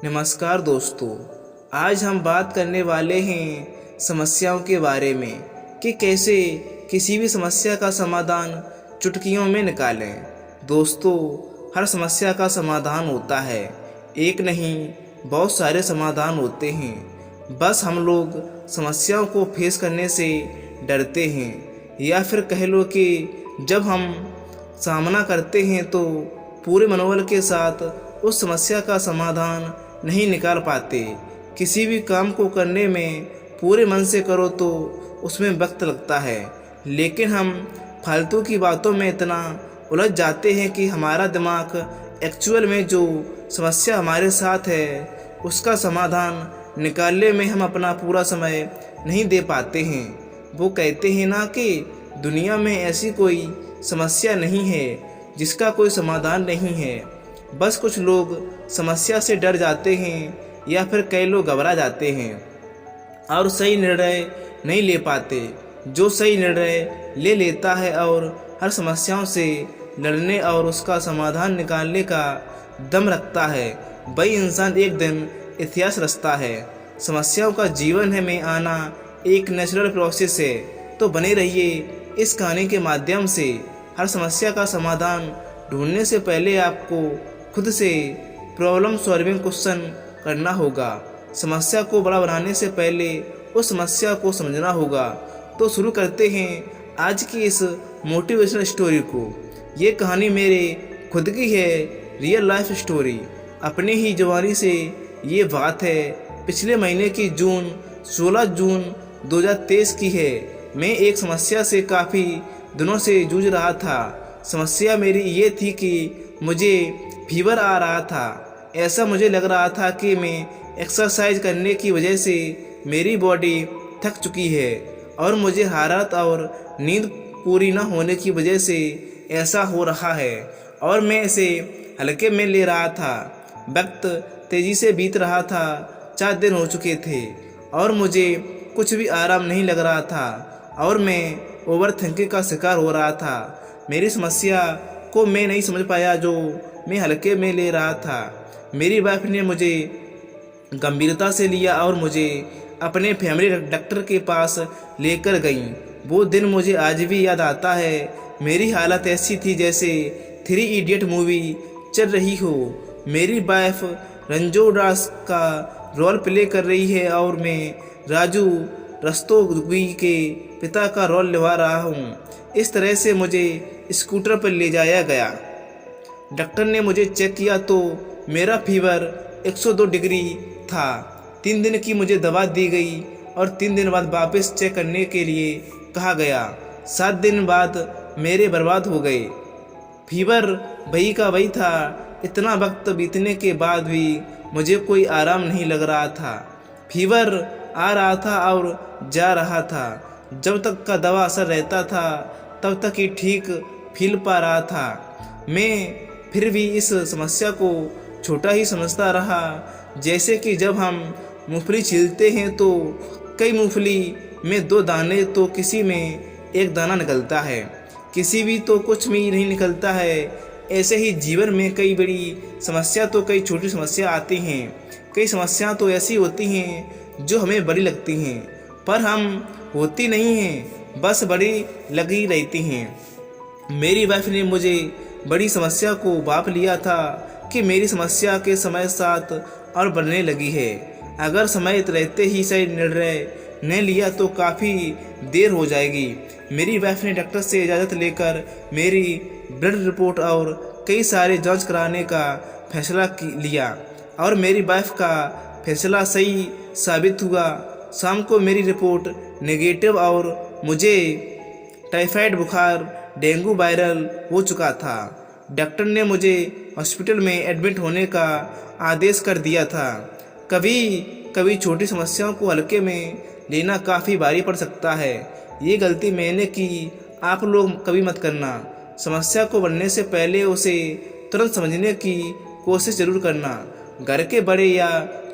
नमस्कार दोस्तों, आज हम बात करने वाले हैं समस्याओं के बारे में कि कैसे किसी भी समस्या का समाधान चुटकियों में निकालें। दोस्तों, हर समस्या का समाधान होता है, एक नहीं बहुत सारे समाधान होते हैं। बस हम लोग समस्याओं को फेस करने से डरते हैं, या फिर कह लो कि जब हम सामना करते हैं तो पूरे मनोबल के साथ उस समस्या का समाधान नहीं निकाल पाते। किसी भी काम को करने में पूरे मन से करो तो उसमें वक्त लगता है, लेकिन हम फालतू की बातों में इतना उलझ जाते हैं कि हमारा दिमाग एक्चुअल में जो समस्या हमारे साथ है उसका समाधान निकालने में हम अपना पूरा समय नहीं दे पाते हैं। वो कहते हैं ना कि दुनिया में ऐसी कोई समस्या नहीं है जिसका कोई समाधान नहीं है। बस कुछ लोग समस्या से डर जाते हैं या फिर कई लोग घबरा जाते हैं और सही निर्णय नहीं ले पाते। जो सही निर्णय ले लेता है और हर समस्याओं से लड़ने और उसका समाधान निकालने का दम रखता है, वही इंसान एक दिन इतिहास रचता है। समस्याओं का जीवन है में आना एक नेचुरल प्रोसेस है, तो बने रहिए इस कहानी के माध्यम से। हर समस्या का समाधान ढूंढने से पहले आपको खुद से प्रॉब्लम सॉल्विंग क्वेश्चन करना होगा। समस्या को बड़ा बनाने से पहले उस समस्या को समझना होगा। तो शुरू करते हैं आज की इस मोटिवेशनल स्टोरी को। ये कहानी मेरे खुद की है, रियल लाइफ स्टोरी। अपने ही जवानी से ये बात है, पिछले महीने की 16 जून 2023 की है। मैं एक समस्या से काफ़ी दिनों से जूझ रहा था। समस्या मेरी ये थी कि मुझे फीवर आ रहा था। ऐसा मुझे लग रहा था कि मैं एक्सरसाइज करने की वजह से मेरी बॉडी थक चुकी है और मुझे हरारत और नींद पूरी न होने की वजह से ऐसा हो रहा है, और मैं इसे हल्के में ले रहा था। वक्त तेज़ी से बीत रहा था। 4 दिन हो चुके थे और मुझे कुछ भी आराम नहीं लग रहा था और मैं ओवर थिंकिंग का शिकार हो रहा था। मेरी समस्या को मैं नहीं समझ पाया जो मैं हल्के में ले रहा था। मेरी वाइफ ने मुझे गंभीरता से लिया और मुझे अपने फैमिली डॉक्टर के पास लेकर गई। वो दिन मुझे आज भी याद आता है। मेरी हालत ऐसी थी जैसे 3 इडियट मूवी चल रही हो। मेरी वाइफ रंजो दास का रोल प्ले कर रही है और मैं राजू रस्तोगी के पिता का रोल निभा रहा हूँ। इस तरह से मुझे स्कूटर पर ले जाया गया। डॉक्टर ने मुझे चेक किया तो मेरा फीवर 102 डिग्री था। 3 दिन की मुझे दवा दी गई और 3 दिन बाद वापस चेक करने के लिए कहा गया। 7 दिन बाद मेरे बर्बाद हो गए। फीवर वही का वही था। इतना वक्त बीतने के बाद भी मुझे कोई आराम नहीं लग रहा था। फीवर आ रहा था और जा रहा था। जब तक का दवा असर रहता था तब तक ही ठीक फील पा रहा था। मैं फिर भी इस समस्या को छोटा ही समझता रहा। जैसे कि जब हम मूंगफली छीलते हैं तो कई मूंगफली में 2 दाने तो किसी में 1 दाना निकलता है, किसी भी तो कुछ भी नहीं निकलता है। ऐसे ही जीवन में कई बड़ी समस्या तो कई छोटी समस्या आती हैं। कई समस्याएं तो ऐसी होती हैं जो हमें बड़ी लगती हैं पर हम होती नहीं हैं, बस बड़ी लगी रहती हैं। मेरी वाइफ ने मुझे बड़ी समस्या को बाप लिया था कि मेरी समस्या के समय साथ और बढ़ने लगी है। अगर समय रहते ही सही निर्णय न लिया तो काफ़ी देर हो जाएगी। मेरी वाइफ ने डॉक्टर से इजाज़त लेकर मेरी ब्लड रिपोर्ट और कई सारे जांच कराने का फैसला लिया और मेरी वाइफ का फैसला सही साबित हुआ। शाम को मेरी रिपोर्ट नेगेटिव और मुझे टाइफाइड बुखार डेंगू वायरल हो चुका था। डॉक्टर ने मुझे हॉस्पिटल में एडमिट होने का आदेश कर दिया था। कभी कभी छोटी समस्याओं को हल्के में लेना काफ़ी भारी पड़ सकता है। ये गलती मैंने की, आप लोग कभी मत करना। समस्या को बढ़ने से पहले उसे तुरंत समझने की कोशिश ज़रूर करना। घर के बड़े या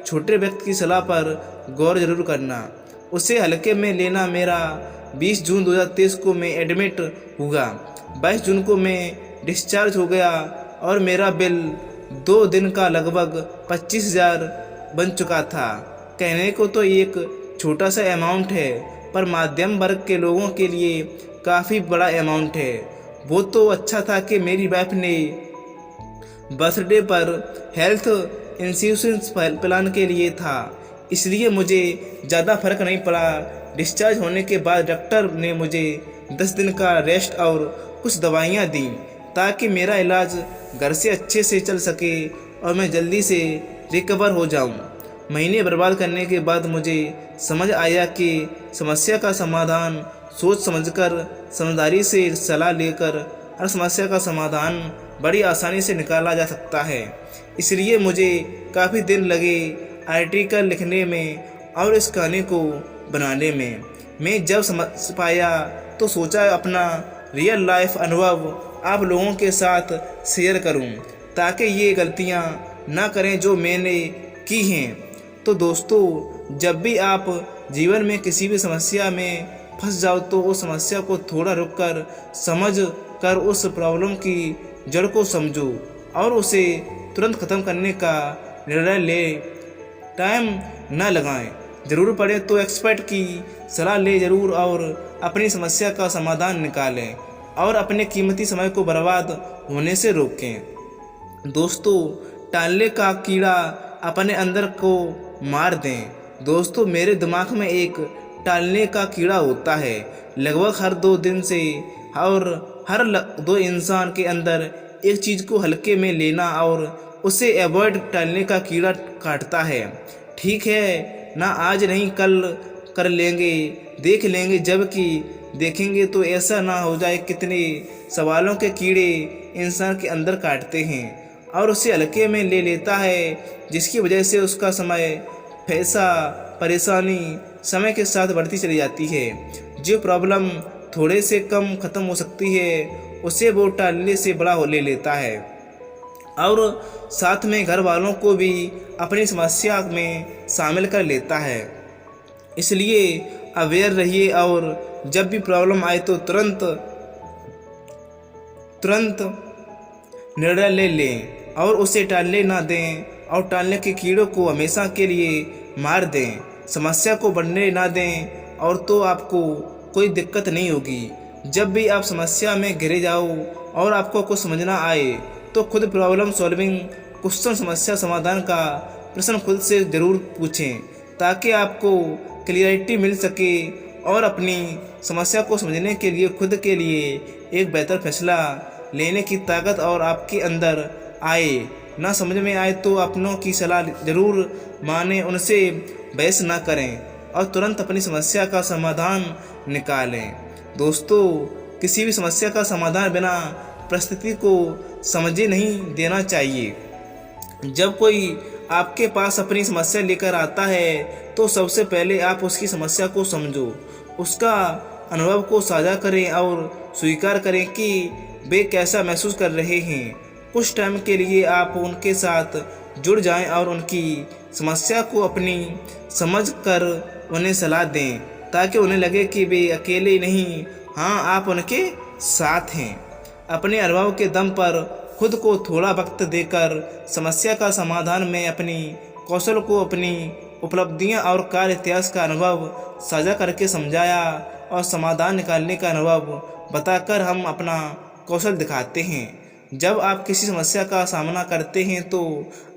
छोटे व्यक्ति की सलाह पर गौर जरूर करना। उसे हल्के में लेना। मेरा 20 जून 2023 को मैं एडमिट हुआ। 22 जून को मैं डिस्चार्ज हो गया और मेरा बिल 2 दिन का लगभग 25,000 बन चुका था। कहने को तो एक छोटा सा अमाउंट है, पर मध्यम वर्ग के लोगों के लिए काफ़ी बड़ा अमाउंट है। वो तो अच्छा था कि मेरी वाइफ ने बर्थडे पर हेल्थ इंश्योरेंस प्लान के लिए था, इसलिए मुझे ज़्यादा फर्क नहीं पड़ा। डिस्चार्ज होने के बाद डॉक्टर ने मुझे 10 दिन का रेस्ट और कुछ दवाइयाँ दी ताकि मेरा इलाज घर से अच्छे से चल सके और मैं जल्दी से रिकवर हो जाऊं। महीने बर्बाद करने के बाद मुझे समझ आया कि समस्या का समाधान सोच समझकर, समझदारी से सलाह लेकर हर समस्या का समाधान बड़ी आसानी से निकाला जा सकता है। इसलिए मुझे काफ़ी दिन लगे आर्टिकल लिखने में और इस कहानी को बनाने में। मैं जब समझ पाया तो सोचा अपना रियल लाइफ अनुभव आप लोगों के साथ शेयर करूं, ताकि ये गलतियां ना करें जो मैंने की हैं। तो दोस्तों, जब भी आप जीवन में किसी भी समस्या में फंस जाओ तो उस समस्या को थोड़ा रुक कर समझ कर उस प्रॉब्लम की जड़ को समझो और उसे तुरंत ख़त्म करने का निर्णय ले। टाइम न लगाएं, ज़रूर पड़े तो एक्सपर्ट की सलाह ले ज़रूर और अपनी समस्या का समाधान निकालें और अपने कीमती समय को बर्बाद होने से रोकें। दोस्तों, टालने का कीड़ा अपने अंदर को मार दें। दोस्तों, मेरे दिमाग में एक टालने का कीड़ा होता है। लगभग हर 2 दिन से और हर 2 इंसान के अंदर एक चीज़ को हल्के में लेना और उसे अवॉइड टालने का कीड़ा काटता है। ठीक है ना, आज नहीं कल कर लेंगे, देख लेंगे, जबकि देखेंगे तो ऐसा ना हो जाए। कितने सवालों के कीड़े इंसान के अंदर काटते हैं और उसे हल्के में ले लेता है, जिसकी वजह से उसका समय, पैसा, परेशानी समय के साथ बढ़ती चली जाती है। जो प्रॉब्लम थोड़े से कम ख़त्म हो सकती है उसे वो टालने से बड़ा ले लेता है और साथ में घर वालों को भी अपनी समस्या में शामिल कर लेता है। इसलिए अवेयर रहिए और जब भी प्रॉब्लम आए तो तुरंत निर्णय ले लें और उसे टालने ना दें और टालने के कीड़ों को हमेशा के लिए मार दें। समस्या को बढ़ने ना दें और तो आपको कोई दिक्कत नहीं होगी। जब भी आप समस्या में घिरे जाओ और आपको कुछ समझना आए तो खुद प्रॉब्लम सॉल्विंग क्वेश्चन, समस्या समाधान का प्रश्न खुद से ज़रूर पूछें, ताकि आपको क्लियरिटी मिल सके और अपनी समस्या को समझने के लिए खुद के लिए एक बेहतर फैसला लेने की ताकत और आपके अंदर आए। ना समझ में आए तो अपनों की सलाह ज़रूर मानें, उनसे बहस ना करें और तुरंत अपनी समस्या का समाधान निकालें। दोस्तों, किसी भी समस्या का समाधान बिना परिस्थिति को समझे नहीं देना चाहिए। जब कोई आपके पास अपनी समस्या लेकर आता है तो सबसे पहले आप उसकी समस्या को समझो, उसका अनुभव को साझा करें और स्वीकार करें कि वे कैसा महसूस कर रहे हैं। कुछ टाइम के लिए आप उनके साथ जुड़ जाएं और उनकी समस्या को अपनी समझ कर उन्हें सलाह दें, ताकि उन्हें लगे कि वे अकेले नहीं, हाँ, आप उनके साथ हैं। अपने अनुभव के दम पर खुद को थोड़ा वक्त देकर समस्या का समाधान में अपनी कौशल को, अपनी उपलब्धियां और कार्य इतिहास का अनुभव साझा करके समझाया और समाधान निकालने का अनुभव बताकर हम अपना कौशल दिखाते हैं। जब आप किसी समस्या का सामना करते हैं तो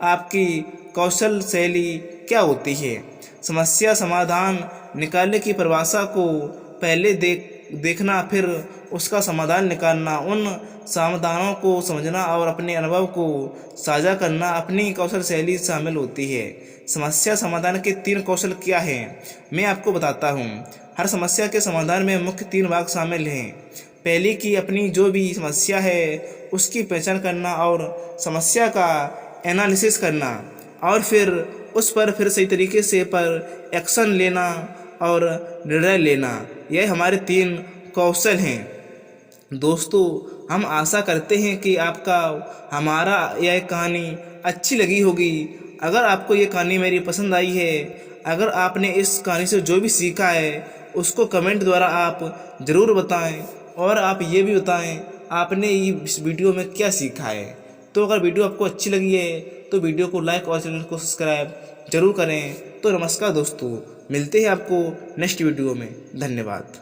आपकी कौशल शैली क्या होती है? समस्या समाधान निकालने की परिभाषा को पहले देखना, फिर उसका समाधान निकालना, उन समाधानों को समझना और अपने अनुभव को साझा करना अपनी कौशल शैली शामिल होती है। समस्या समाधान के 3 कौशल क्या हैं, मैं आपको बताता हूँ। हर समस्या के समाधान में मुख्य 3 भाग शामिल हैं। पहली की अपनी जो भी समस्या है उसकी पहचान करना और समस्या का एनालिसिस करना और फिर उस पर फिर सही तरीके से पर एक्शन लेना और निर्णय लेना। यह हमारे 3 कौशल हैं। दोस्तों, हम आशा करते हैं कि हमारा यह कहानी अच्छी लगी होगी। अगर आपको ये कहानी मेरी पसंद आई है, अगर आपने इस कहानी से जो भी सीखा है उसको कमेंट द्वारा आप ज़रूर बताएं और आप ये भी बताएं आपने इस वीडियो में क्या सीखा है। तो अगर वीडियो आपको अच्छी लगी है तो वीडियो को लाइक और चैनल को सब्सक्राइब जरूर करें। तो नमस्कार दोस्तों, मिलते हैं आपको नेक्स्ट वीडियो में। धन्यवाद।